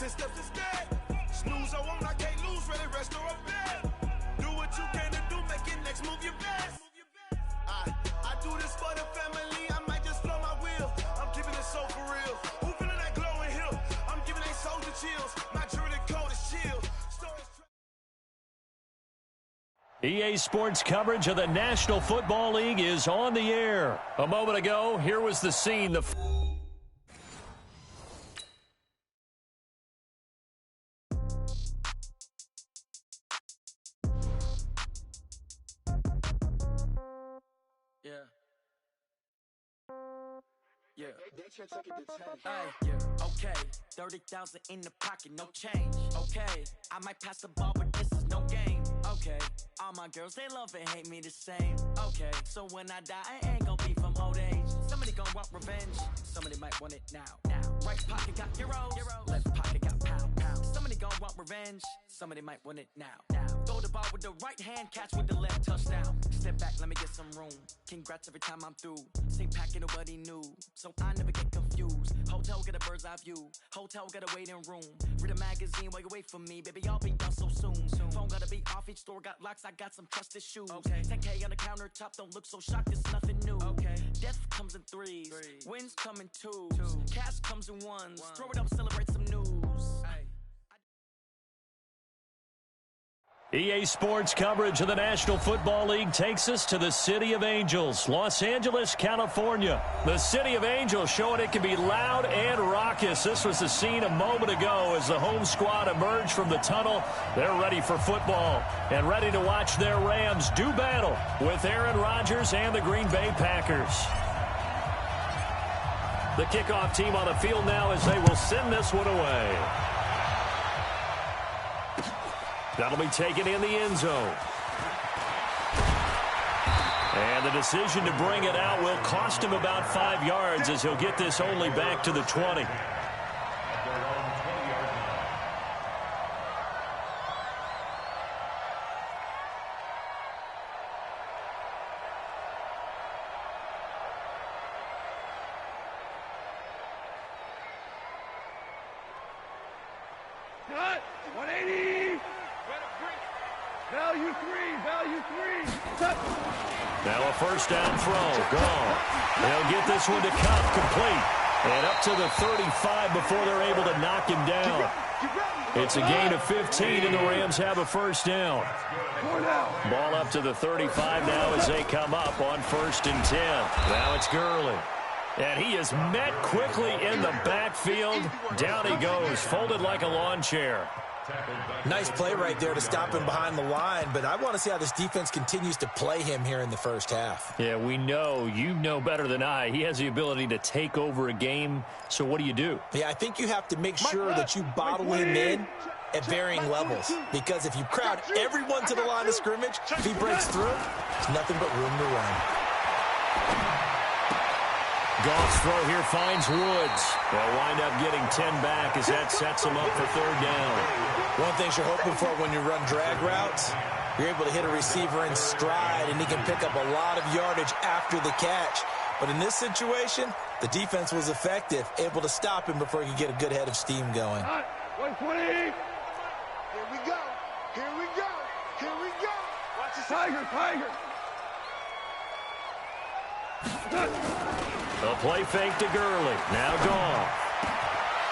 10 steps instead. Snooze, I won't, I can't lose, really rest or a bed. Do what you can to do, make your next move your best. I do this for the family, I might just flow my wheel. I'm keeping it so for real. Who feeling that glowing hill? I'm giving they soldier chills. My jewelry cold is chill. EA Sports coverage of the National Football League is on the air. A moment ago, here was the scene. Okay, 30,000 in the pocket, no change. Okay, I might pass the ball, but this is no game. Okay, all my girls, they love and hate me the same. Okay, so when I die, I ain't gonna be from old age. Somebody gonna want revenge, somebody might want it now. Right pocket got euros, left pocket got pound. Somebody gonna want revenge, somebody might want it now. Throw the ball with the right hand, catch with the left, touchdown. Step back, let me get some room. Congrats every time I'm through. Same packet, nobody knew, so I never get confused. Hotel get a bird's eye view, hotel got a waiting room. Read a magazine while you wait for me, baby, I'll be done so soon. Phone gotta be off, each store got locks, I got some trusted shoes. 10K on the countertop, don't look so shocked, it's nothing new. Death comes in threes, wins come in twos, cash comes in ones. Throw it up, celebrate some news. EA Sports coverage of the National Football League takes us to the City of Angels, Los Angeles, California. The City of Angels showing it can be loud and raucous. This was the scene a moment ago as the home squad emerged from the tunnel. They're ready for football and ready to watch their Rams do battle with Aaron Rodgers and the Green Bay Packers. The kickoff team on the field now as they will send this one away. That'll be taken in the end zone. And the decision to bring it out will cost him about 5 yards as he'll get this only back to the 20. Cut! 180! Value three! Now a first down throw. Gone. They'll get this one to Cup complete. And up to the 35 before they're able to knock him down. It's a gain of 15, and the Rams have a first down. Ball up to the 35 now as they come up on 1st and 10. Now it's Gurley. And he is met quickly in the backfield. Down he goes, folded like a lawn chair. Nice play right there to stop him behind the line, but I want to see how this defense continues to play him here in the first half. Yeah, we know. You know better than I. He has the ability to take over a game, so what do? Yeah, I think you have to make sure that you bottle him in at varying levels, because if you crowd everyone to the line of scrimmage, if he breaks through, there's nothing but room to run. Goff's throw here finds Woods. They'll wind up getting 10 back as that sets him up for 3rd down. One thing you're hoping for when you run drag routes, you're able to hit a receiver in stride, and he can pick up a lot of yardage after the catch. But in this situation, the defense was effective, able to stop him before he could get a good head of steam going. 120! Here we go! Watch the Tiger! A play fake to Gurley. Now Goff.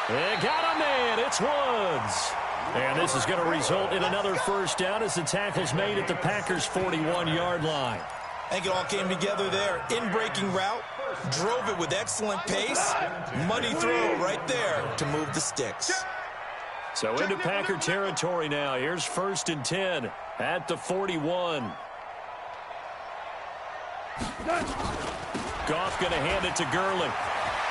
They got a man. It's Woods. And this is going to result in another first down as the tackle's made at the Packers' 41-yard line. I think it all came together there. In-breaking route. Drove it with excellent pace. Money throw right there to move the sticks. So into Packer territory now. Here's 1st and 10 at the 41. Goff going to hand it to Gurley.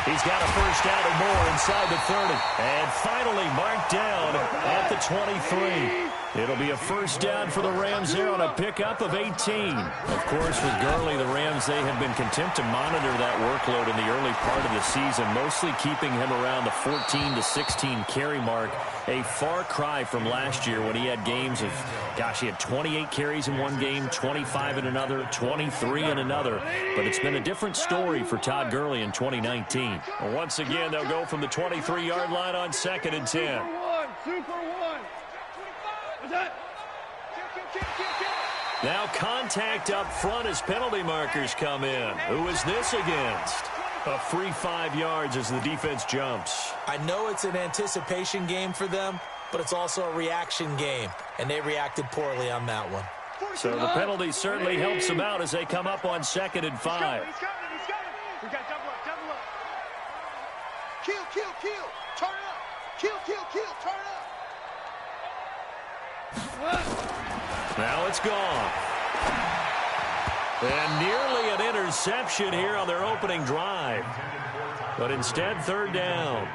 He's got a first down or more inside the 30. And finally marked down at the 23. It'll be a first down for the Rams there on a pickup of 18. Of course, with Gurley, the Rams, they have been content to monitor that workload in the early part of the season, mostly keeping him around the 14 to 16 carry mark. A far cry from last year when he had games of, he had 28 carries in one game, 25 in another, 23 in another. But it's been a different story for Todd Gurley in 2019. Once again, they'll go from the 23-yard line on 2nd and 10. Now contact up front as penalty markers come in. Who is this against? A free 5 yards as the defense jumps. I know it's an anticipation game for them, but it's also a reaction game, and they reacted poorly on that one. So the penalty certainly helps them out as they come up on 2nd and 5. He's coming. We got double up. Kill, turn up. Kill, turn up. Now it's gone. And nearly an interception here on their opening drive. But instead, 3rd down.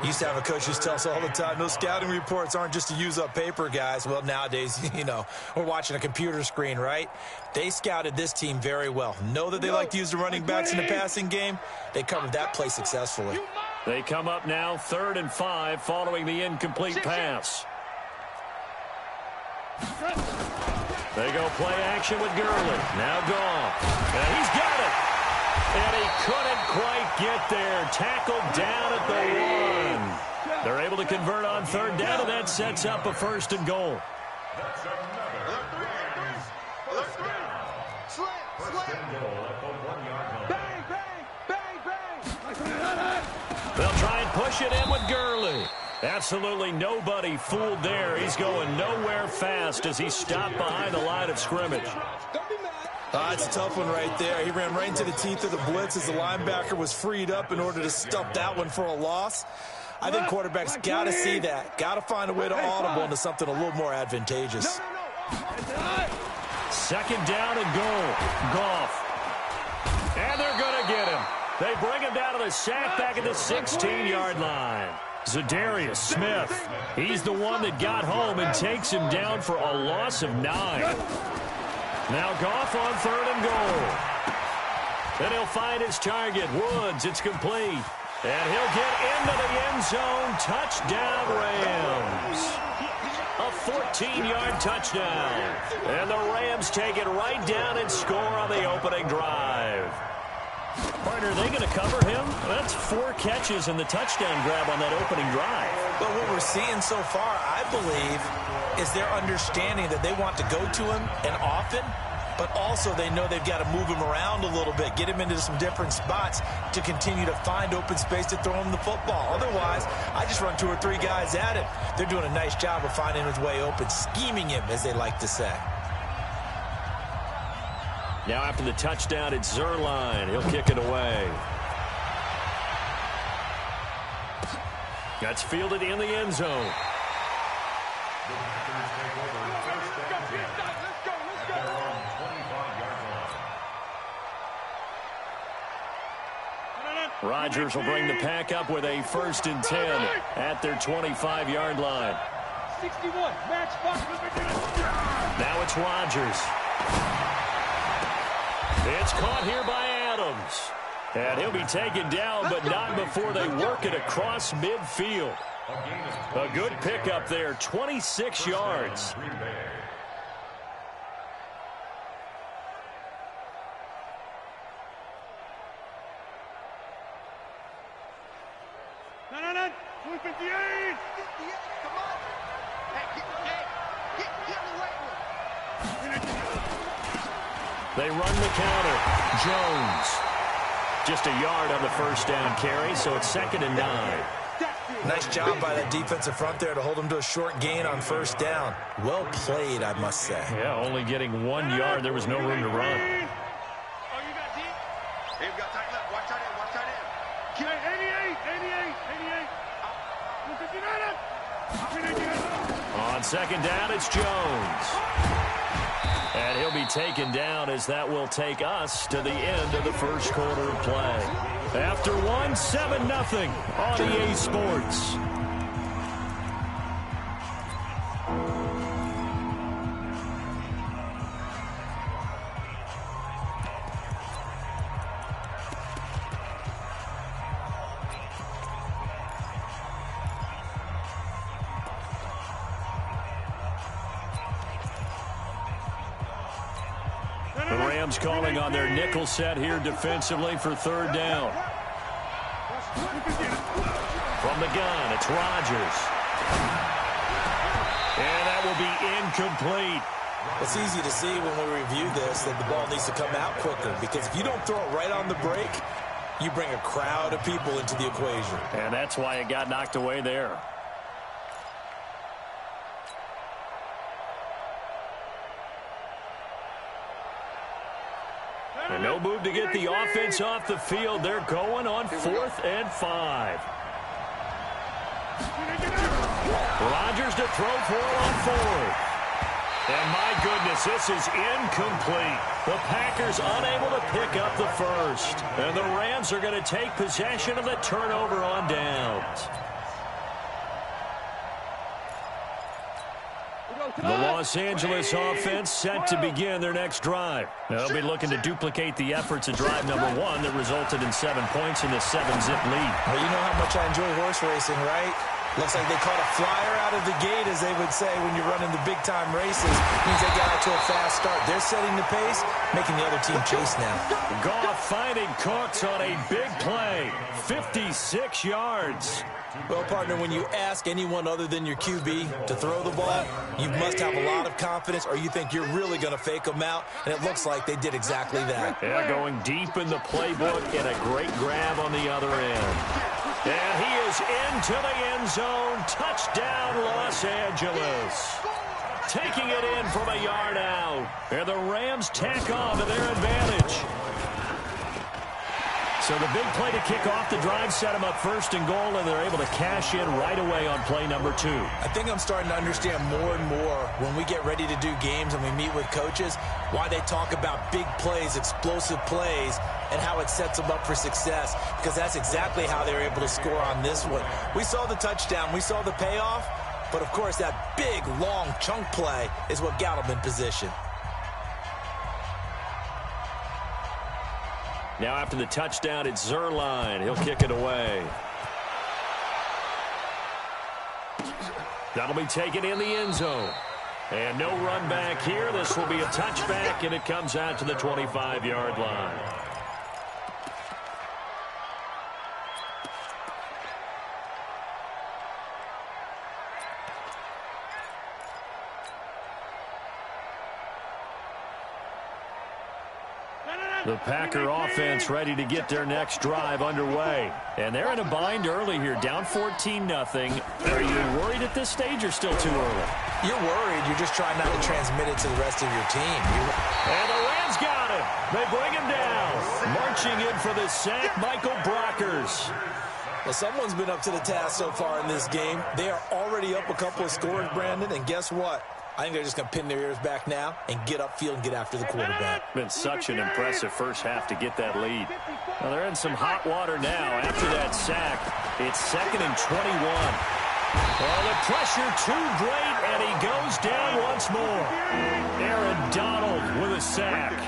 Used to have a coach who tells us all the time, those scouting reports aren't just to use up paper, guys. Well, nowadays, we're watching a computer screen, right? They scouted this team very well. Know that they like to use the running backs in the passing game. They covered that play successfully. They come up now 3rd and 5 following the incomplete pass. They go play action with Gurley. Now gone. And he's got it. And he couldn't quite get there. Tackled down at the 1. They're able to convert on 3rd down, and that sets up a 1st and goal. They'll try and push it in with Gurley. Absolutely nobody fooled there. He's going nowhere fast as he stopped behind the line of scrimmage. It's a tough one right there. He ran right into the teeth of the blitz as the linebacker was freed up in order to stop that one for a loss. I think quarterbacks got to see that. Got to find a way to audible into something a little more advantageous. 2nd down and goal. Goff. And they're going to get him. They bring him down to the sack back at the 16-yard line. Zadarius Smith. He's the one that got home and takes him down for a loss of 9. Now Goff on 3rd and goal. Then he'll find his target, Woods. It's complete. And he'll get into the end zone. Touchdown, Rams. A 14-yard touchdown. And the Rams take it right down and score on the opening drive. Partner, are they going to cover him? That's 4 catches and the touchdown grab on that opening drive. But what we're seeing so far, I believe, is their understanding that they want to go to him and often, but also they know they've got to move him around a little bit, get him into some different spots to continue to find open space to throw him the football. Otherwise, I just run 2 or 3 guys at it. They're doing a nice job of finding his way open, scheming him, as they like to say. Now after the touchdown, it's Zerline. He'll kick it away. That's fielded in the end zone. Rodgers will bring the pack up with a 1st and 10 at their 25-yard line. 61, match box. Now it's Rodgers. It's caught here by Adams. And he'll be taken down, but not before they work it across midfield. A good pickup there, 26 yards. No. 258. Come on. Hey, get the right one. They run the counter. Jones. Just a yard on the 1st down carry, so it's 2nd and 9. Nice job by that defensive front there to hold him to a short gain on 1st down. Well played, I must say. Yeah, only getting 1 yard. There was no room to run. Oh, you got deep? Hey, we got tight left. Watch tight end. 88. On 2nd down, it's Jones. And he'll be taken down as that will take us to the end of the 1st quarter of play. After 1, 7-0 on EA Sports. The Rams calling on their nickel set here defensively for 3rd down. From the gun, it's Rodgers. And that will be incomplete. It's easy to see when we review this that the ball needs to come out quicker, because if you don't throw it right on the break, you bring a crowd of people into the equation. And that's why it got knocked away there. And no move to get the offense off the field. They're going on 4th and 5. Rodgers to throw for on 4th. And my goodness, this is incomplete. The Packers unable to pick up the first. And the Rams are going to take possession of the turnover on downs. The Los Angeles offense set to begin their next drive. They'll be looking to duplicate the efforts of drive number 1 that resulted in 7 points in the 7-zip lead. Well, you know how much I enjoy horse racing, right? Looks like they caught a flyer out of the gate, as they would say when you're running the big-time races. Means they got out to a fast start. They're setting the pace, making the other team chase now. Goff finding Cooks on a big play. 56 yards. Well, partner, when you ask anyone other than your QB to throw the ball, you must have a lot of confidence, or you think you're really going to fake them out, and it looks like they did exactly that. Yeah, going deep in the playbook and a great grab on the other end. And he is into the end zone. Touchdown, Los Angeles. Taking it in from a yard out. And the Rams tack on to their advantage. So the big play to kick off the drive set them up 1st and goal, and they're able to cash in right away on play number 2. I think I'm starting to understand more and more when we get ready to do games and we meet with coaches why they talk about big plays, explosive plays, and how it sets them up for success, because that's exactly how they were able to score on this one. We saw the touchdown. We saw the payoff. But, of course, that big, long chunk play is what got them in position. Now after the touchdown, it's Zerline. He'll kick it away. That'll be taken in the end zone. And no run back here. This will be a touchback, and it comes out to the 25-yard line. The Packer offense ready to get their next drive underway. And they're in a bind early here, down 14-0. Are you worried at this stage or still too early? You're worried. You're just trying not to transmit it to the rest of your team. And the Rams got him. They bring him down. Marching in for the sack, Michael Brockers. Well, someone's been up to the task so far in this game. They are already up a couple of scores, Brandon, and guess what? I think they're just going to pin their ears back now and get upfield and get after the quarterback. Been such an impressive first half to get that lead. Well, they're in some hot water now. After that sack, it's 2nd and 21. Well, the pressure too great, and he goes down once more. Aaron Donald with a sack.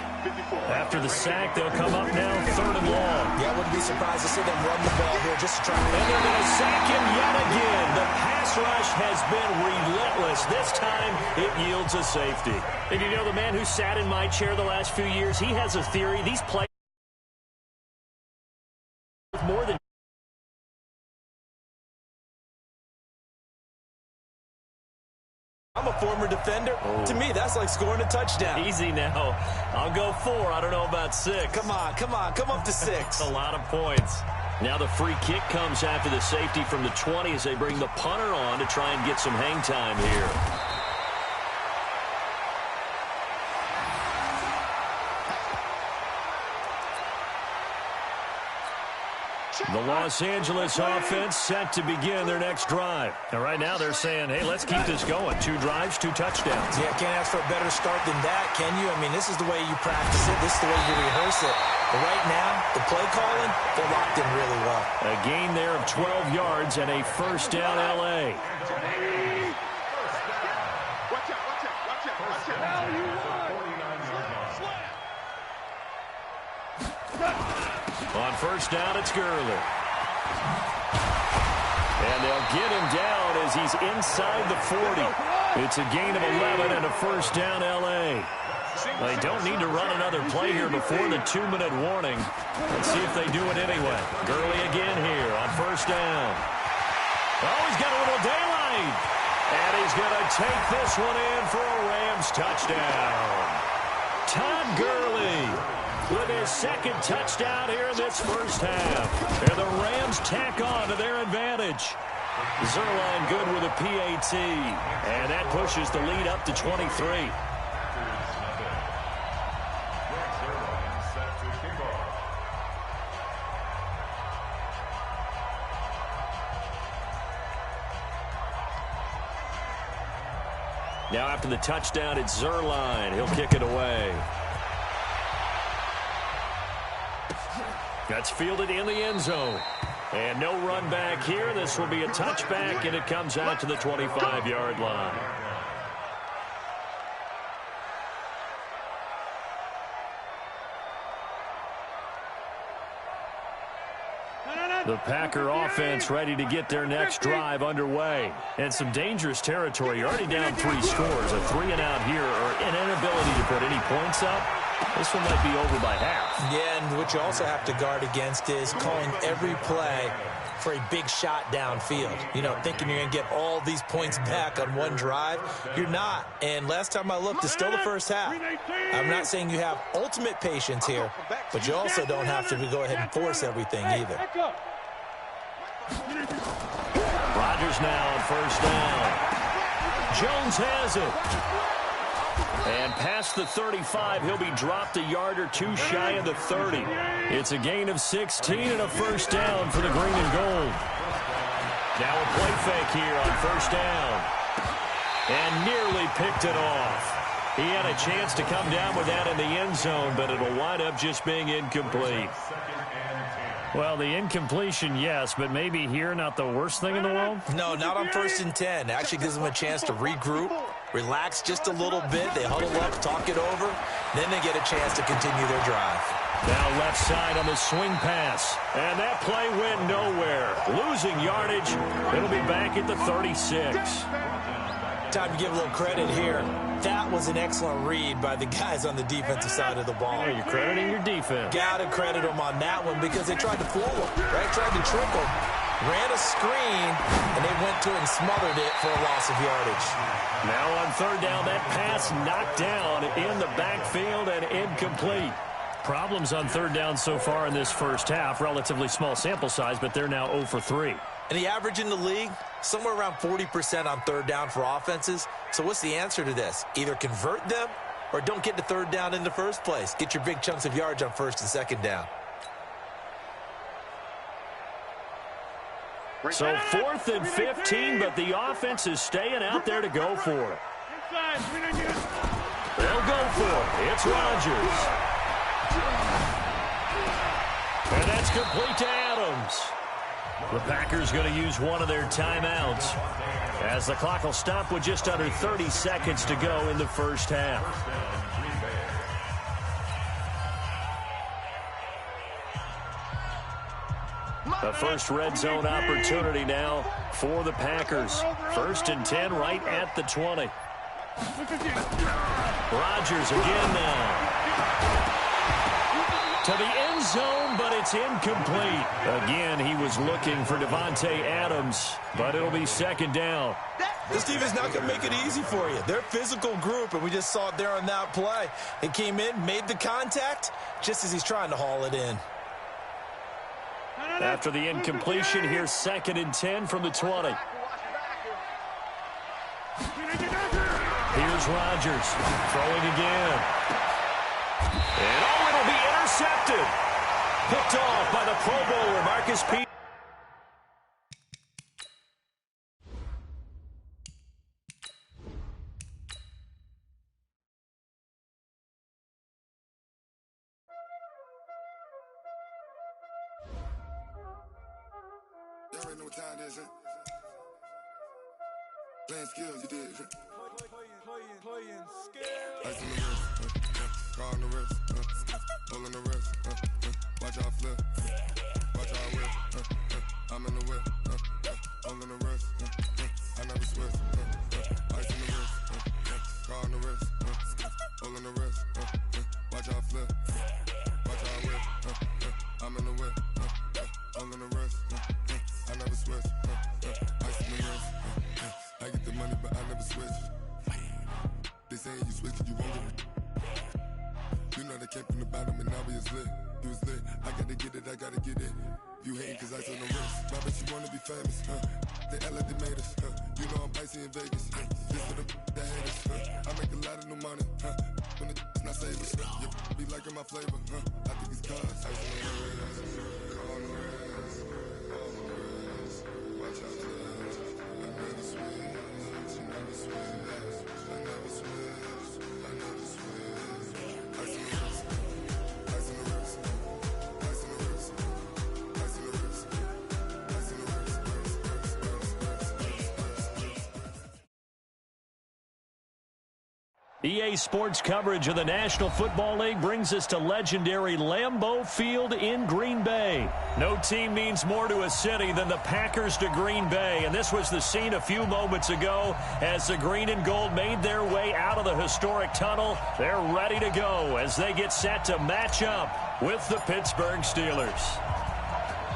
After the sack, they'll come up now 3rd and long. Yeah, I wouldn't be surprised to see them run the ball here just to try. And they're going to sack him yet again. The pass rush has been relentless. This time, it yields a safety. And you know, the man who sat in my chair the last few years, he has a theory. These players more than I'm a former defender. Oh. To me, that's like scoring a touchdown. Easy now. I'll go 4. I don't know about 6. Come on. Come up to 6. A lot of points. Now the free kick comes after the safety from the 20 as they bring the punter on to try and get some hang time here. The Los Angeles offense set to begin their next drive. And right now they're saying, hey, let's keep this going. 2 drives, 2 touchdowns. Yeah, can't ask for a better start than that, can you? I mean, this is the way you practice it. This is the way you rehearse it. But right now, the play calling, they're locked in really well. A gain there of 12 yards and a first down L.A. On first down, it's Gurley. And they'll get him down as he's inside the 40. It's a gain of 11 and a first down L.A. They don't need to run another play here before the 2-minute warning. Let's see if they do it anyway. Gurley again here on first down. Oh, he's got a little daylight. behind. And he's going to take this one in for a Rams touchdown. Todd Gurley with his second touchdown here in this first half. And the Rams tack on to their advantage. Zerline good with a PAT. And that pushes the lead up to 23. Now after the touchdown, it's Zerline. He'll kick it away. That's fielded in the end zone. And no run back here. This will be a touchback, and it comes out to the 25-yard line. The Packer offense ready to get their next drive underway. And some dangerous territory. You're already down 3 scores. A 3-and-out here, or an inability to put any points up. This one might be over by half. Yeah, and what you also have to guard against is calling every play for a big shot downfield. You know, thinking you're going to get all these points back on one drive. You're not. And last time I looked, it's still the first half. I'm not saying you have ultimate patience here, but you also don't have to go ahead and force everything either. Rodgers now on first down. Jones has it. And past the 35, he'll be dropped a yard or two shy of the 30. It's a gain of 16 and a first down for the green and gold. Now a play fake here on first down. And nearly picked it off. He had a chance to come down with that in the end zone, but it'll wind up just being incomplete. Well, the incompletion, yes, but maybe here not the worst thing in the world? No, not on 1st and 10. Actually gives them a chance to regroup, relax just a little bit. They huddle up, talk it over. Then they get a chance to continue their drive. Now left side on the swing pass. And that play went nowhere. Losing yardage. It'll be back at the 36. Time to give a little credit here. That was an excellent read by the guys on the defensive side of the ball. You're crediting your defense. Got to credit them on that one because they tried to fool them, right? Tried to trick them. Ran a screen, and they went to it and smothered it for a loss of yardage. Now on third down, that pass knocked down in the backfield and incomplete. Problems on third down so far in this first half. Relatively small sample size, but they're now 0 for 3. And the average in the league, somewhere around 40% on third down for offenses. So what's the answer to this? Either convert them or don't get to third down in the first place. Get your big chunks of yards on first and second down. So 4th and 15, but the offense is staying out there to go for it. They'll go for it. It's Rodgers. And that's complete to Adams. The Packers going to use one of their timeouts as the clock will stop with just under 30 seconds to go in the first half. The first red zone opportunity now for the Packers. 1st and 10 right at the 20. Rodgers again now. To the end zone, but it's incomplete. Again, he was looking for Devontae Adams, but it'll be second down. This team is not going to make it easy for you. They're a physical group, and we just saw it there on that play. He came in, made the contact, just as he's trying to haul it in. After the incompletion, here's 2nd and 10 from the 20. Here's Rodgers throwing again. And it'll be intercepted. Picked off by the Pro Bowler, Marcus Peters. Y'all already know what time it is, playing skills, you did, Playing skills. Ice on the wrist, car on the wrist, hole in the wrist, watch out flip, watch out whip, I'm in the whip, hole in the wrist, I never switch, ice on the wrist, car on the wrist, hole in the wrist, watch out flip, watch out whip, I'm in the whip, hole in the wrist, I never switch, ice on the wrist, switch. They saying you switch, you won't get it. You know they came from the bottom and now we is lit. You was lit, I gotta get it, I gotta get it. You hating cause I on the wrist. My bitch, you wanna be famous, They LA, they made us, You know I'm icy in Vegas, This for the haters, I make a lot of new money, When the not savers, be liking my flavor, I think it's cause ice on the wrist, on the wrist, on the wrist. Watch out for that. I never switch, I never switch, I never switch, I never switch. Ice on the wrist, ice on the wrist, ice on the wrist, ice on the wrist, ice on the wrist. EA Sports coverage of the National Football League brings us to legendary Lambeau Field in Green Bay. No team means more to a city than the Packers to Green Bay, and this was the scene a few moments ago as the green and gold made their way out of the historic tunnel. They're ready to go as they get set to match up with the Pittsburgh Steelers.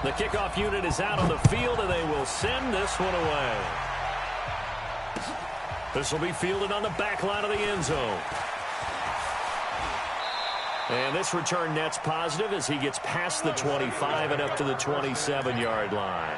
The kickoff unit is out on the field, and they will send this one away. This will be fielded on the back line of the end zone. And this return net's positive as he gets past the 25 and up to the 27-yard line.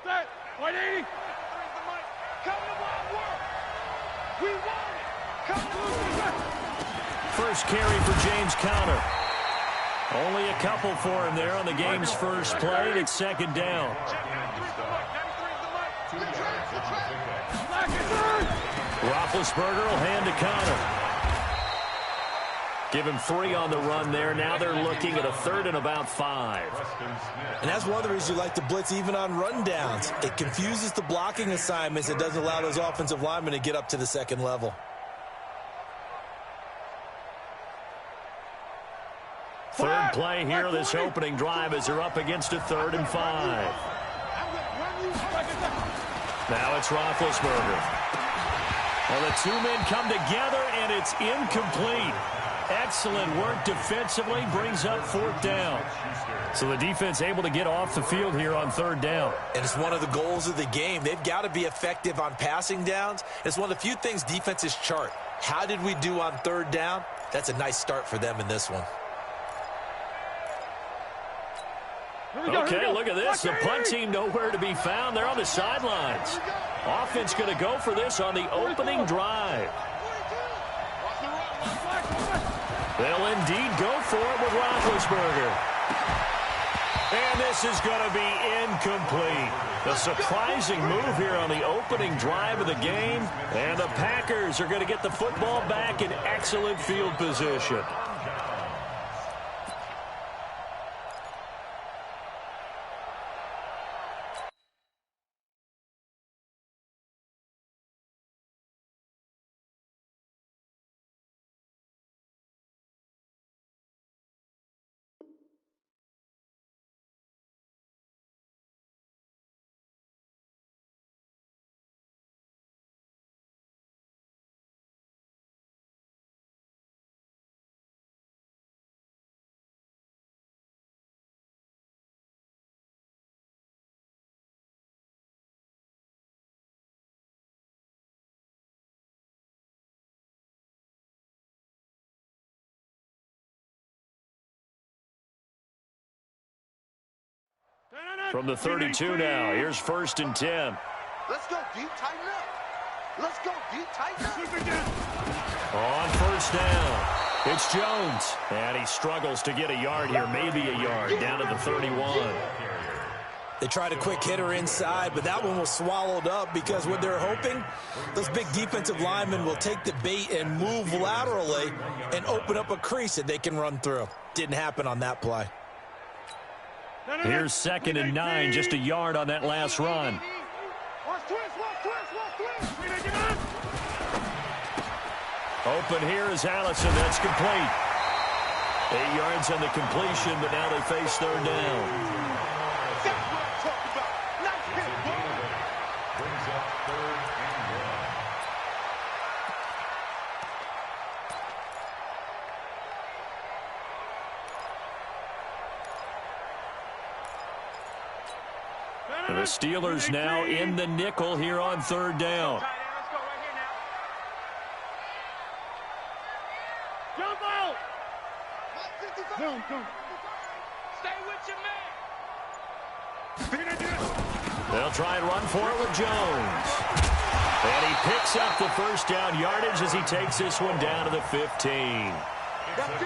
Set. 180. Come to my work. We want it. Come to it. First carry for James Conner. Only a couple for him there on the game's first play. It's second down. Roethlisberger will hand to Conner. Give him 3 on the run there. Now they're looking at a third and about 5. And that's one of the reasons you like to blitz even on rundowns. It confuses the blocking assignments. It doesn't allow those offensive linemen to get up to the second level. Third play here, this opening drive as they're up against a 3rd and 5. Now it's Roethlisberger. Well, the two men come together, and it's incomplete. Excellent work defensively, brings up 4th down. So the defense able to get off the field here on 3rd down. And it's one of the goals of the game. They've got to be effective on passing downs. It's one of the few things defenses chart. How did we do on 3rd down? That's a nice start for them in this one. Okay, look at this. The punt team nowhere to be found. They're on the sidelines. Offense going to go for this on the opening drive. They'll indeed go for it with Roethlisberger. And this is going to be incomplete. A surprising move here on the opening drive of the game. And the Packers are going to get the football back in excellent field position. From the 32 now, here's 1st and 10. Let's go deep, tighten up. Let's go deep, tighten up. On 1st down, it's Jones. And he struggles to get a yard here, maybe a yard, down to the 31. They tried a quick hitter inside, but that one was swallowed up because what they're hoping, those big defensive linemen will take the bait and move laterally and open up a crease that they can run through. Didn't happen on that play. Here's 2nd and 9, just a yard on that last run. Open here is Allison. That's complete. 8 yards on the completion, but now they face 3rd down. And the Steelers now in the nickel here on 3rd down. Jump out! Stay with your man! They'll try and run for it with Jones. And he picks up the 1st down yardage as he takes this one down to the 15.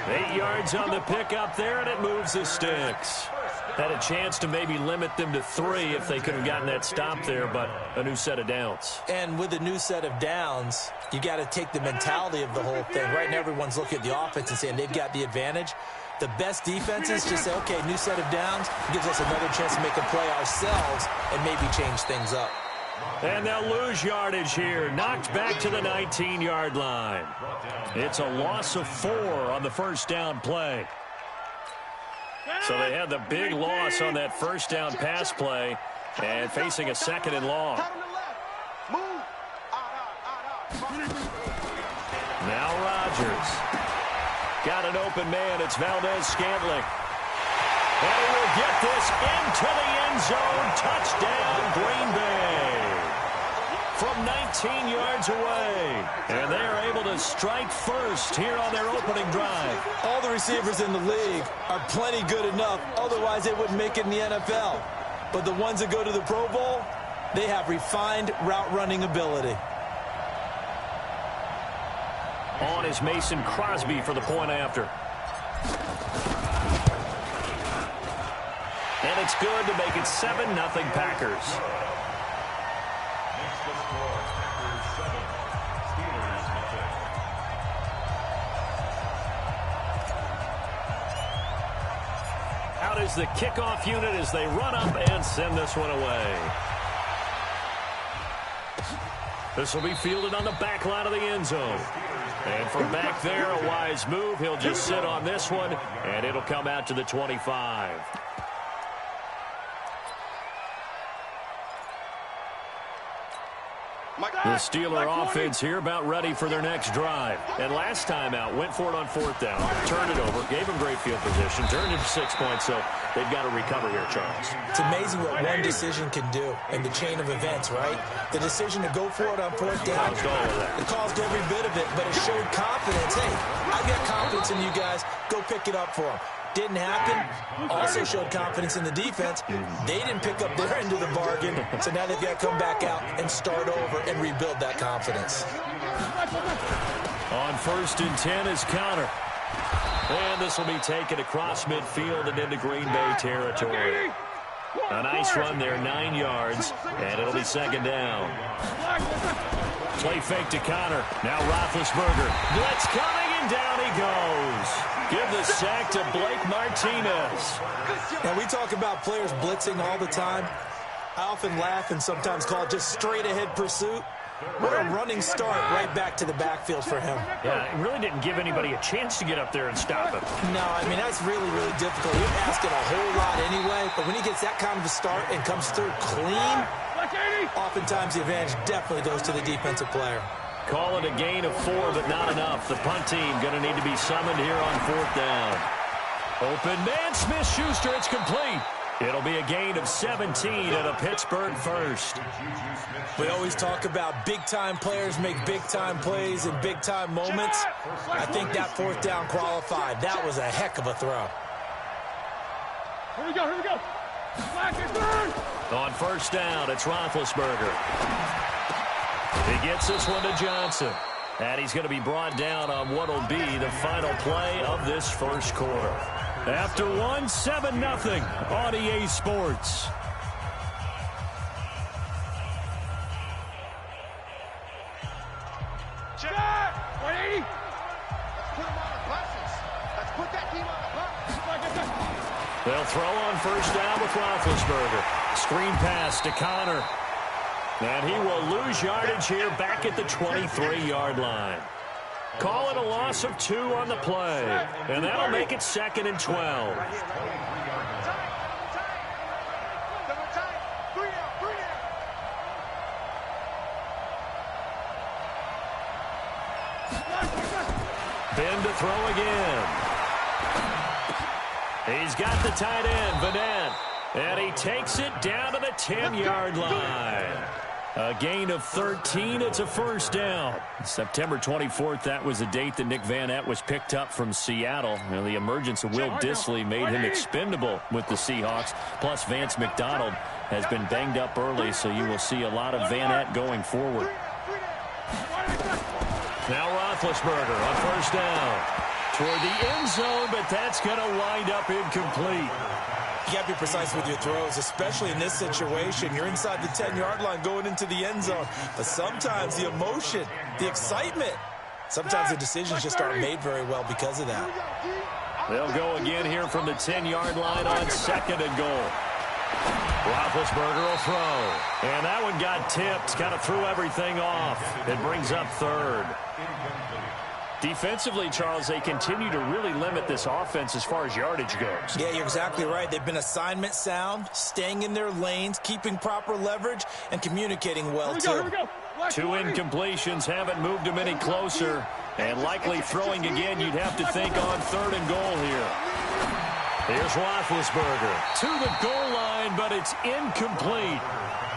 8 yards on the pickup there, and it moves the sticks. Had a chance to maybe limit them to 3 if they could have gotten that stop there, but a new set of downs. And with a new set of downs, you got to take the mentality of the whole thing. Right now, everyone's looking at the offense and saying they've got the advantage. The best defenses just say, okay, new set of downs, gives us another chance to make a play ourselves and maybe change things up. And they'll lose yardage here. Knocked back to the 19-yard line. It's a loss of 4 on the 1st down play. So they had the big loss on that 1st down pass play and facing a 2nd and long. Now Rodgers. Got an open man. It's Valdez-Scantling. And he will get this into the end zone. Touchdown, Green Bay. From 19 yards away. And they are able to strike first here on their opening drive. All the receivers in the league are plenty good enough. Otherwise, they wouldn't make it in the NFL. But the ones that go to the Pro Bowl, they have refined route running ability. On is Mason Crosby for the point after. And it's good to make it 7-0 Packers. Out is the kickoff unit as they run up and send this one away. This will be fielded on the back line of the end zone. And from back there, a wise move. He'll just sit on this one, and it'll come out to the 25. The Steeler offense here about ready for their next drive. And last time out, went for it on 4th down, turned it over, gave them great field position, turned it to 6 points, so they've got to recover here, Charles. It's amazing what one decision can do in the chain of events, right? The decision to go for it on 4th down, it caused every bit of it, but it showed confidence. Hey, I've got confidence in you guys. Go pick it up for them. Didn't happen. Also showed confidence in the defense. They didn't pick up their end of the bargain, so now they've got to come back out and start over and rebuild that confidence. On 1st and 10 is Connor. And this will be taken across midfield and into Green Bay territory. A nice run there, 9 yards, and it'll be 2nd down. Play fake to Connor. Now Roethlisberger. Blitz coming, and down he goes. Give the sack to Blake Martinez. Now, we talk about players blitzing all the time. I often laugh and sometimes call it just straight-ahead pursuit. What a running start right back to the backfield for him. Yeah, it really didn't give anybody a chance to get up there and stop him. No, I mean, that's really, really difficult. You're asking a whole lot anyway, but when he gets that kind of a start and comes through clean, oftentimes the advantage definitely goes to the defensive player. Call it a gain of 4, but not enough. The punt team going to need to be summoned here on 4th down. Open man, Smith-Schuster, it's complete. It'll be a gain of 17 and a Pittsburgh first. We always talk about big-time players make big-time plays in big-time moments. I think that 4th down qualified. That was a heck of a throw. Here we go, here we go. On 1st down, it's Roethlisberger. He gets this one to Johnson. And he's going to be brought down on what will be the final play of this first quarter. After one, 7-0 on EA Sports. They'll throw on first down with Roethlisberger. Screen pass to Connor. And he will lose yardage here back at the 23-yard line. Call it a loss of 2 on the play. And that'll make it 2nd and 12. Ben to throw again. He's got the tight end, Vanette. And he takes it down to the 10-yard line. A gain of 13. It's a first down. September 24th, that was the date that Nick Vanette was picked up from Seattle. You know, the emergence of Will Dissly made him expendable with the Seahawks. Plus, Vance McDonald has been banged up early, so you will see a lot of Vanette going forward. Now Roethlisberger on first down. Toward the end zone, but that's going to wind up incomplete. You got to be precise with your throws, especially in this situation. You're inside the 10-yard line going into the end zone. But sometimes the emotion, the excitement, sometimes the decisions just aren't made very well because of that. They'll go again here from the 10-yard line on 2nd and goal. Roethlisberger will throw. And that one got tipped, kind of threw everything off. It brings up 3rd. Defensively, Charles, they continue to really limit this offense as far as yardage goes. Yeah, you're exactly right. They've been assignment sound, staying in their lanes, keeping proper leverage, and communicating well, too. 2 incompletions haven't moved them any closer. And likely throwing again, you'd have to think on 3rd and goal here. Here's Roethlisberger to the goal line, but it's incomplete.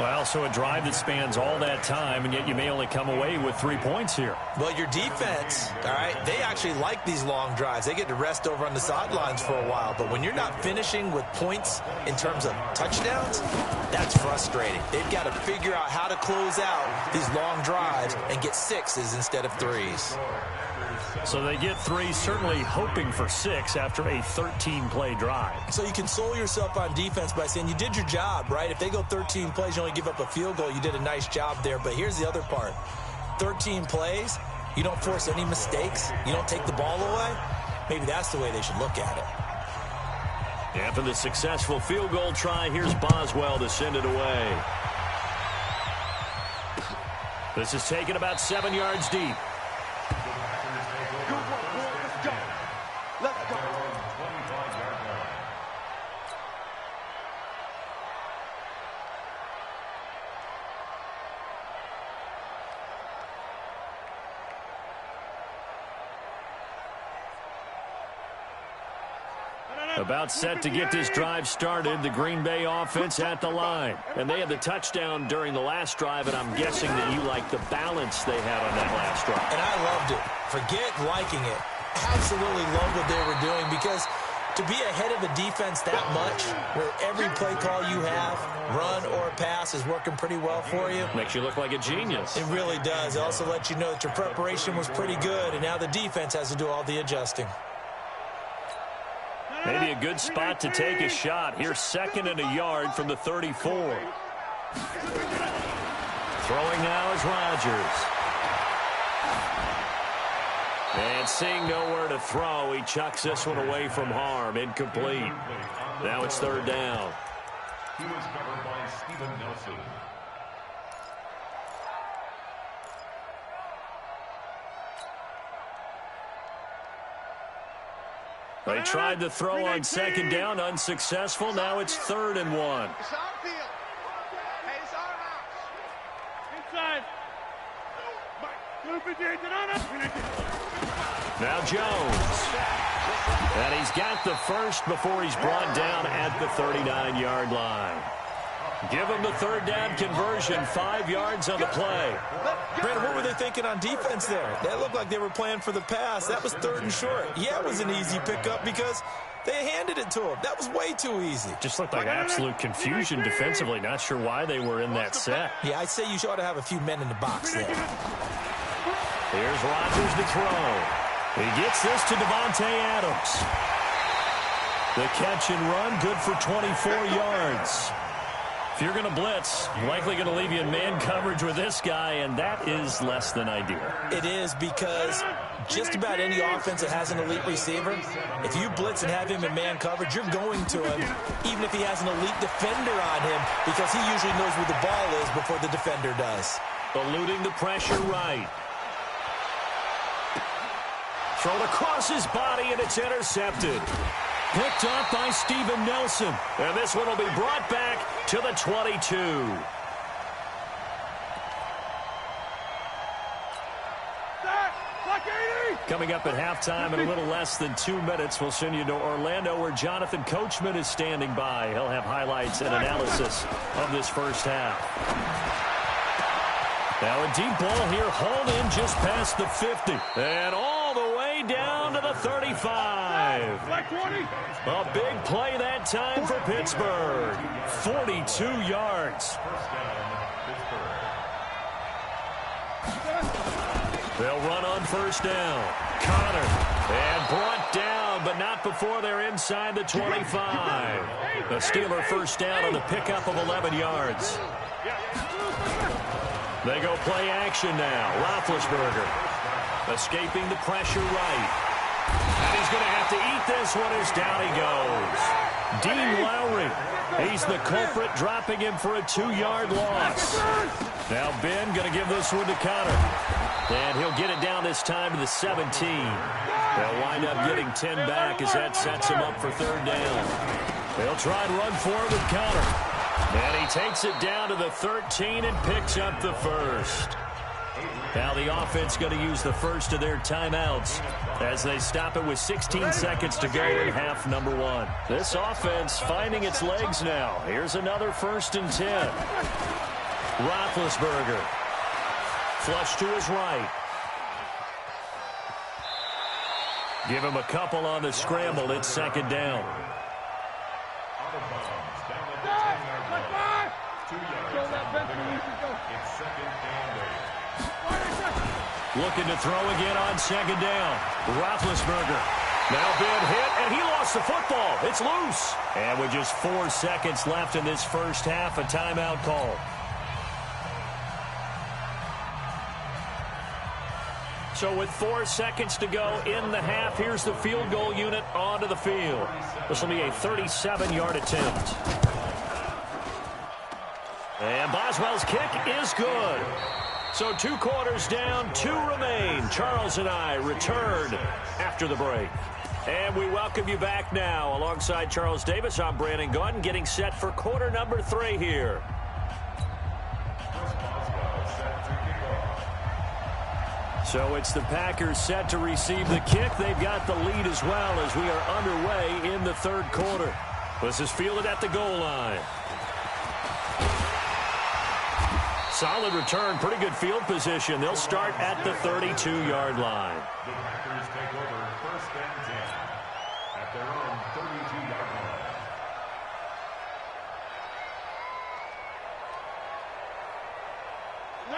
Well, so a drive that spans all that time, and yet you may only come away with 3 points here. Well, your defense, all right, they actually like these long drives. They get to rest over on the sidelines for a while. But when you're not finishing with points in terms of touchdowns, that's frustrating. They've got to figure out how to close out these long drives and get 6s instead of 3s. So they get 3, certainly hoping for 6 after a 13-play drive. So you console yourself on defense by saying you did your job, right? If they go 13 plays, you only give up a field goal, you did a nice job there. But here's the other part. 13 plays, you don't force any mistakes, you don't take the ball away. Maybe that's the way they should look at it. After the successful field goal try, here's Boswell to send it away. This is taken about 7 yards deep. About set to get this drive started, the Green Bay offense at the line. And they had the touchdown during the last drive, and I'm guessing that you like the balance they had on that last drive. And I loved it. Forget liking it. Absolutely love what they were doing, because to be ahead of a defense that much, where every play call you have, run or pass, is working pretty well for you. Makes you look like a genius. It really does. It also lets you know that your preparation was pretty good, and now the defense has to do all the adjusting. Maybe a good spot to take a shot. Here's 2nd and a yard from the 34. Throwing now is Rodgers. And seeing nowhere to throw, he chucks this one away from harm. Incomplete. Now it's 3rd down. He was covered by Steven Nelson. They tried to throw on 2nd down, unsuccessful. Now it's 3rd and 1. It's our field. Hey, it's our house. Inside. Now Jones. And he's got the first before he's brought down at the 39-yard line. Give him the 3rd down conversion, 5 yards on the play. Brandon, what were they thinking on defense there? They looked like they were playing for the pass. That was 3rd and short. Yeah, it was an easy pickup because they handed it to him. That was way too easy. Just looked like absolute confusion defensively. Not sure why they were in that set. Yeah, I'd say you ought to have a few men in the box there. Here's Rodgers to throw. He gets this to Devontae Adams. The catch and run, good for 24 yards. If you're going to blitz, likely going to leave you in man coverage with this guy, and that is less than ideal. It is, because just about any offense that has an elite receiver, if you blitz and have him in man coverage, you're going to him, even if he has an elite defender on him, because he usually knows where the ball is before the defender does. Eluding the pressure right. Thrown across his body, and it's intercepted. Picked up by Steven Nelson. And this one will be brought back to the 22. Coming up at halftime in a little less than 2 minutes, we'll send you to Orlando, where Jonathan Coachman is standing by. He'll have highlights and analysis of this first half. Now a deep ball here, hauled in just past the 50. And all the way down to the 35. A big play that time for Pittsburgh. 42 yards. They'll run on first down. Connor. And brought down, but not before they're inside the 25. The Steeler first down on the pickup of 11 yards. They go play action now. Roethlisberger escaping the pressure right. And he's going to have to eat this one as down he goes. Dean Lowry, he's the culprit, dropping him for a 2-yard loss. Now Ben going to give this one to Connor. And he'll get it down this time to the 17. They'll wind up getting 10 back as that sets him up for third down. They'll try and run forward with Connor. And he takes it down to the 13 and picks up the first. Now the offense going to use the first of their timeouts as they stop it with 16 seconds to go in half number 1. This offense finding its legs now. Here's another 1st and 10. Roethlisberger. Flush to his right. Give him a couple on the scramble. It's 2nd down. Looking to throw again on 2nd down. Roethlisberger. Now Ben hit, and he lost the football. It's loose. And with just 4 seconds left in this first half, a timeout call. So with 4 seconds to go in the half, here's the field goal unit onto the field. This will be a 37-yard attempt. And Boswell's kick is good. So 2 quarters down, 2 remain. Charles and I return after the break. And we welcome you back now. Alongside Charles Davis, I'm Brandon Gaudin, getting set for quarter number 3 here. So it's the Packers set to receive the kick. They've got the lead as well as we are underway in the 3rd quarter. This is fielded at the goal line. Solid return, pretty good field position. They'll start at the 32-yard line. The Packers take over 1st and 10 at their own 32-yard line.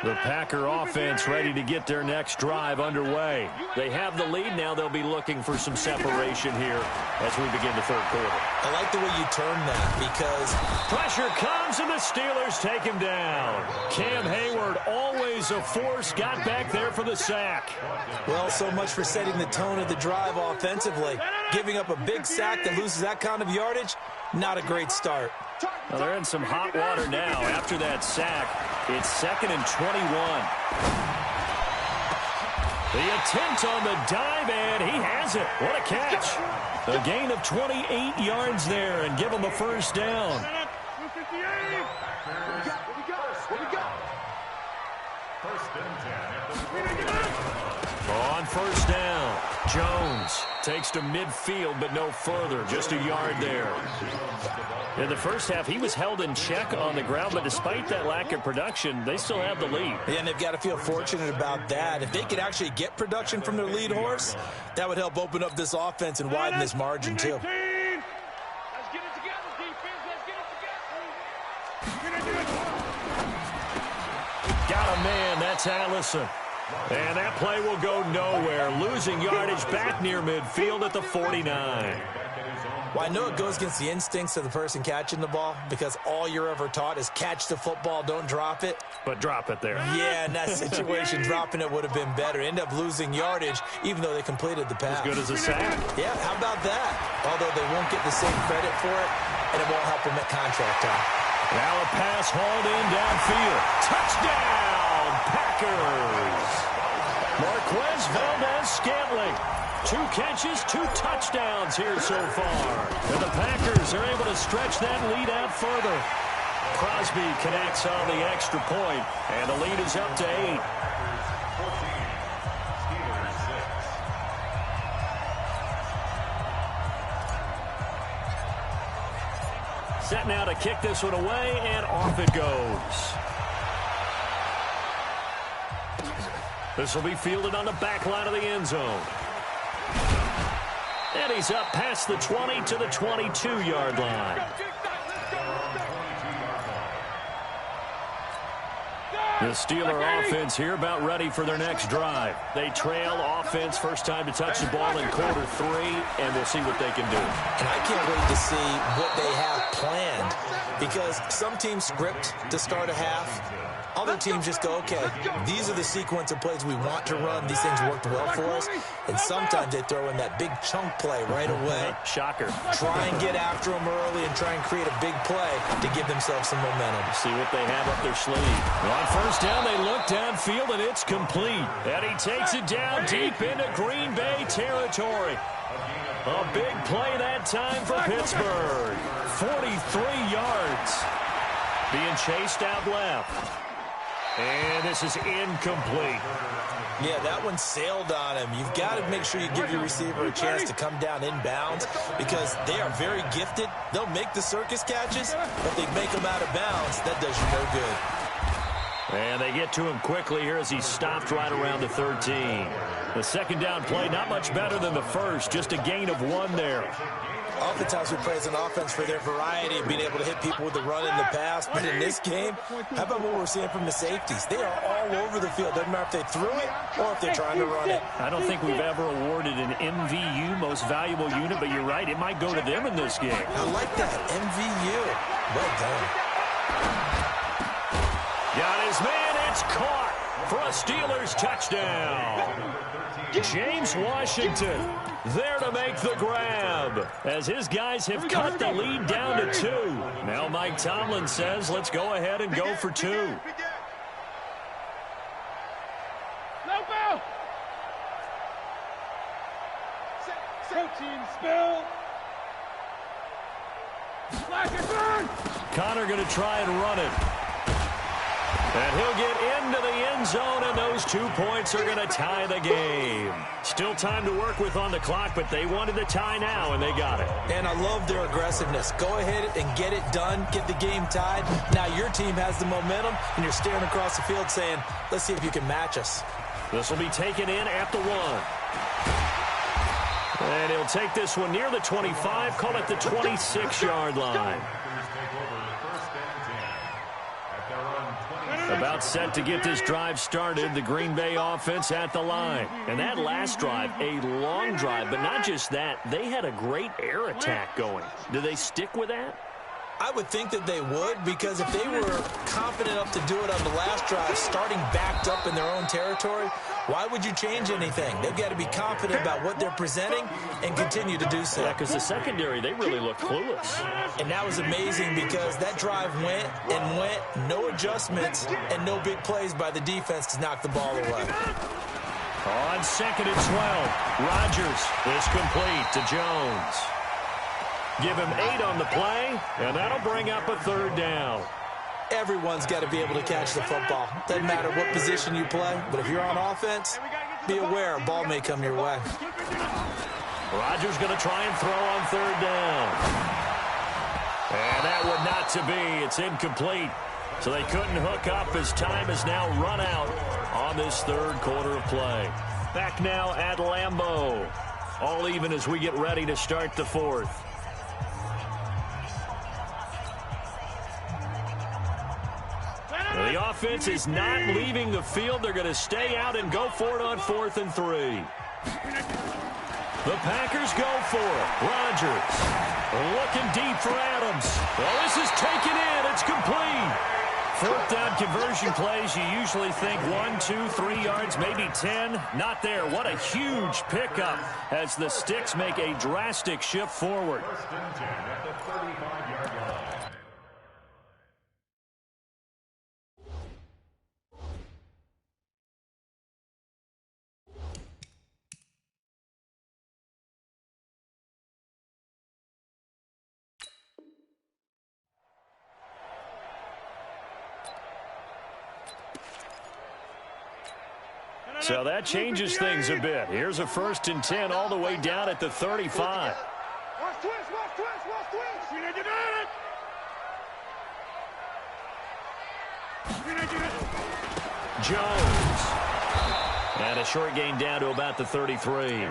The Packer offense ready to get their next drive underway. They have the lead. Now they'll be looking for some separation here as we begin the 3rd quarter. I like the way you turn that, because pressure comes and the Steelers take him down. Cam Hayward, always a force, got back there for the sack. Well, so much for setting the tone of the drive offensively. Giving up a big sack that loses that kind of yardage, not a great start. Well, they're in some hot water now after that sack. It's 2nd and 21. The attempt on the dive, and he has it. What a catch. A gain of 28 yards there, and give him a first down. On first down, Jones takes to midfield, but no further. Just a yard there. In the first half, he was held in check on the ground, but despite that lack of production, they still have the lead. Yeah, and they've got to feel fortunate about that. If they could actually get production from their lead horse, that would help open up this offense and widen this margin, too. Let's get it together, defense. Let's get it together. Got a man. That's Allison. And that play will go nowhere. Losing yardage back near midfield at the 49. Back at his own Well, I know it goes against the instincts of the person catching the ball because all you're ever taught is catch the football, don't drop it. But drop it there. Yeah, in that situation, dropping it would have been better. End up losing yardage, even though they completed the pass. As good as a sack. Yeah, how about that? Although they won't get the same credit for it, and it won't help them at contract time. Now a pass hauled in downfield. Touchdown, Packers. Marquez Valdez-Scantling. 2 catches, 2 touchdowns here so far. And the Packers are able to stretch that lead out further. Crosby connects on the extra point, and the lead is up to 8. Set now to kick this one away, and off it goes. This will be fielded on the back line of the end zone. And he's up past the 20 to the 22-yard line. The Steeler offense here about ready for their next drive. They trail offense, first time to touch the ball in quarter 3, and we'll see what they can do. And I can't wait to see what they have planned because some teams script to start a half. Other teams just go, okay, these are the sequence of plays we want to run. These things worked well for us. And sometimes they throw in that big chunk play right away. Shocker. Try and get after them early and try and create a big play to give themselves some momentum. See what they have up their sleeve. On first down, they look downfield, and it's complete. And he takes it down deep into Green Bay territory. A big play that time for Pittsburgh. 43 yards. Being chased out left. And this is incomplete. Yeah, that one sailed on him. You've got to make sure you give your receiver a chance to come down inbounds because they are very gifted. They'll make the circus catches, but they make them out of bounds. That does you no good. And they get to him quickly here as he stopped right around the 13. The second down play, not much better than the first, just a gain of 1 there. Oftentimes we praise an offense for their variety of being able to hit people with the run and the pass. But in this game, how about what we're seeing from the safeties? They are all over the field. Doesn't matter if they threw it or if they're trying to run it. I don't think we've ever awarded an MVU, most valuable unit, but you're right. It might go to them in this game. I like that. MVU. Well done. Got his man. It's caught for a Steelers touchdown. James Washington there to make the grab as his guys have cut the lead down to 2. Now Mike Tomlin says, let's go ahead and go for 2. No foul. Team spill. Flash and burn. Connor going to try and run it. And he'll get into the end zone, and those 2 points are going to tie the game. Still time to work with on the clock, but they wanted the tie now, and they got it. And I love their aggressiveness. Go ahead and get it done, get the game tied. Now your team has the momentum, and you're staring across the field saying, let's see if you can match us. This will be taken in at the 1. And he'll take this one near the 25, call it the 26-yard line. About set to get this drive started, the Green Bay offense at the line. And that last drive, a long drive, but not just that, they had a great air attack going. Do they stick with that? I would think that they would, because if they were confident enough to do it on the last drive, starting backed up in their own territory, why would you change anything? They've got to be confident about what they're presenting and continue to do so. Yeah, because the secondary, they really look clueless. And that was amazing because that drive went and went, no adjustments, and no big plays by the defense to knock the ball away. On 2nd and 12, Rodgers is complete to Jones. Give him 8 on the play, and that'll bring up a 3rd down. Everyone's got to be able to catch the football. Doesn't matter what position you play, but if you're on offense, be aware a ball may come your way. Rodgers going to try and throw on 3rd down. And that would not to be. It's incomplete. So they couldn't hook up as time is now run out on this 3rd quarter of play. Back now at Lambeau. All even as we get ready to start the 4th. The offense is not leaving the field. They're going to stay out and go for it on 4th and 3. The Packers go for it. Rodgers looking deep for Adams. Well, this is taken in. It's complete. Fourth down conversion plays, you usually think 1, 2, 3 yards, maybe 10. Not there. What a huge pickup as the Sticks make a drastic shift forward. First and 10 at the 35-yard line. So that changes things a bit. Here's a first and 10 all the way down at the 35. Watch twist, watch twist, watch twist. You did it. Jones. And a short gain down to about the 33.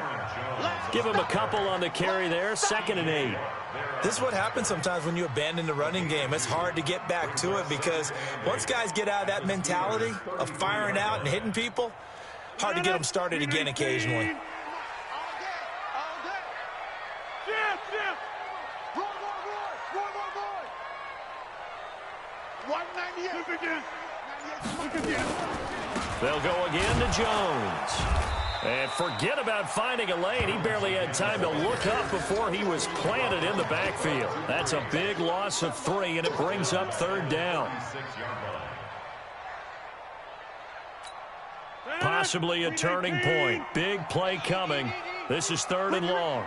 Give him a couple on the carry there. 2nd and 8. This is what happens sometimes when you abandon the running game. It's hard to get back to it because once guys get out of that mentality of firing out and hitting people, hard to get them started again occasionally. They'll go again to Jones. And forget about finding a lane. He barely had time to look up before he was planted in the backfield. That's a big loss of 3, and it brings up 3rd down. Possibly a turning point. Big play coming. This is 3rd and long.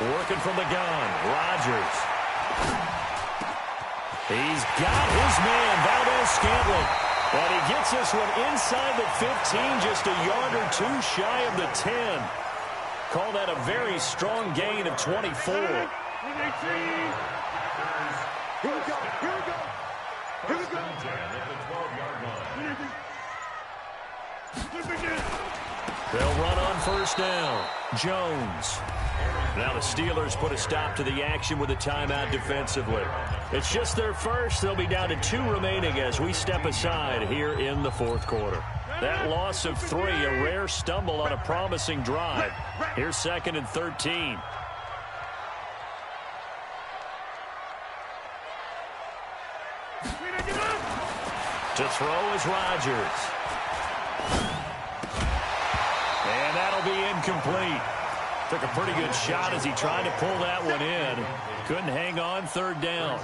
Working from the gun. Rodgers. He's got his man, Valdez-Scantling. And he gets this one inside the 15, just a yard or 2 shy of the 10. Call that a very strong gain of 24. Here we go, here we go. Here we go. They'll run on first down. Jones. Now the Steelers put a stop to the action with a timeout defensively. It's just their first. They'll be down to 2 remaining as we step aside here in the 4th quarter. That loss of 3, a rare stumble on a promising drive. Here's 2nd and 13. To throw is Rodgers. And that'll be incomplete. Took a pretty good shot as he tried to pull that one in. Couldn't hang on 3rd down.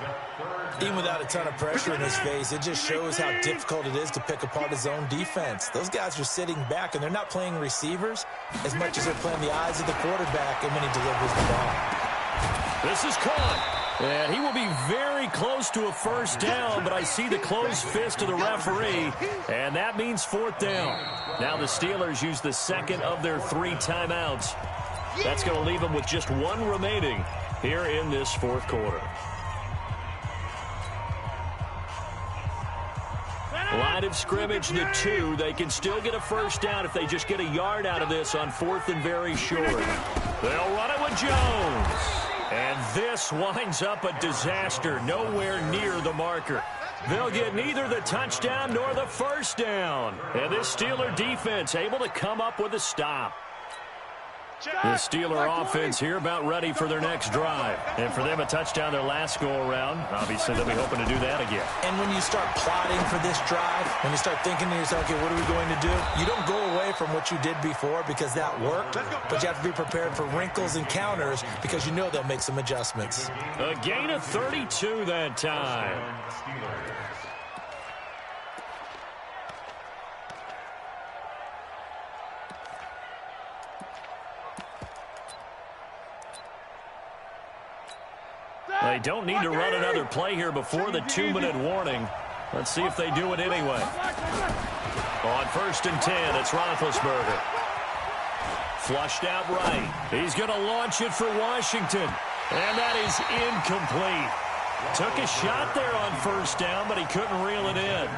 Even without a ton of pressure in his face, it just shows how difficult it is to pick apart his own defense. Those guys are sitting back, and they're not playing receivers as much as they're playing the eyes of the quarterback and when he delivers the ball. This is caught. And he will be very close to a first down, but I see the closed fist of the referee, and that means 4th down. Now the Steelers use the 2nd of their 3 timeouts. That's going to leave them with just 1 remaining here in this 4th quarter. Line of scrimmage to 2. They can still get a first down if they just get a yard out of this on 4th and very short. They'll run it with Jones. And this winds up a disaster, nowhere near the marker. They'll get neither the touchdown nor the first down. And this Steeler defense able to come up with a stop. The Steeler offense here about ready for their next drive. And for them, a touchdown their last go-around. Obviously, they'll be hoping to do that again. And when you start plotting for this drive, when you start thinking to yourself, okay, what are we going to do? You don't go away from what you did before because that worked, but you have to be prepared for wrinkles and counters because you know they'll make some adjustments. A gain of 32 that time. They don't need to run another play here before the 2-minute warning. Let's see if they do it anyway. On 1st and 10, it's Roethlisberger. Flushed out right. He's going to launch it for Washington. And that is incomplete. Took a shot there on first down, but he couldn't reel it in.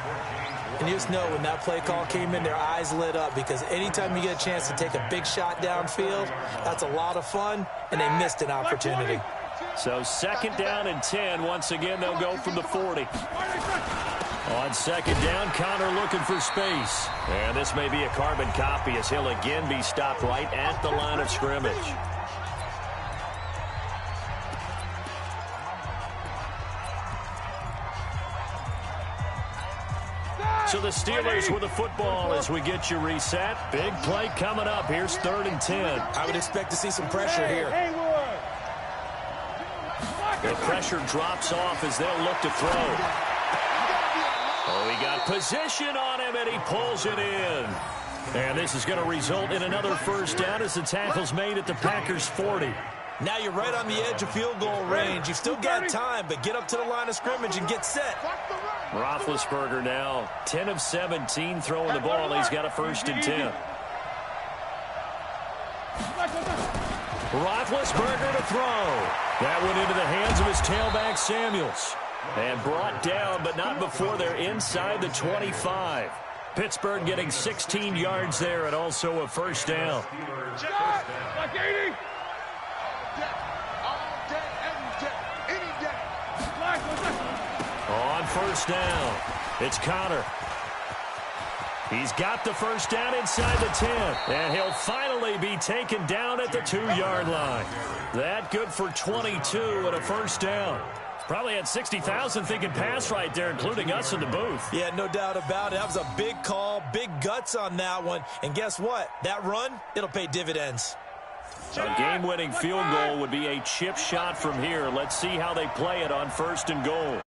And you just know when that play call came in, their eyes lit up because anytime you get a chance to take a big shot downfield, that's a lot of fun, and they missed an opportunity. So 2nd down and 10. Once again, they'll go from the 40. On second down, Connor looking for space. And this may be a carbon copy as he'll again be stopped right at the line of scrimmage. So the Steelers with the football as we get you reset. Big play coming up. Here's 3rd and 10. I would expect to see some pressure here. The pressure drops off as they'll look to throw. Oh, he got position on him, and he pulls it in. And this is going to result in another first down as the tackle's made at the Packers' 40. Now you're right on the edge of field goal range. You've still got time, but get up to the line of scrimmage and get set. Roethlisberger now 10 of 17 throwing the ball. He's got a 1st and 10. Roethlisberger to throw. That went into the hands of his tailback, Samuels. And brought down, but not before they're inside the 25. Pittsburgh getting 16 yards there and also a 1st down. Like 80. On 1st down, it's Connor. He's got the 1st down inside the 10. And he'll finally be taken down at the 2-yard line. That good for 22 and a 1st down. Probably had 60,000 thinking pass right there, including us in the booth. Yeah, no doubt about it. That was a big call, big guts on that one. And guess what? That run, it'll pay dividends. A game-winning field goal would be a chip shot from here. Let's see how they play it on 1st and goal.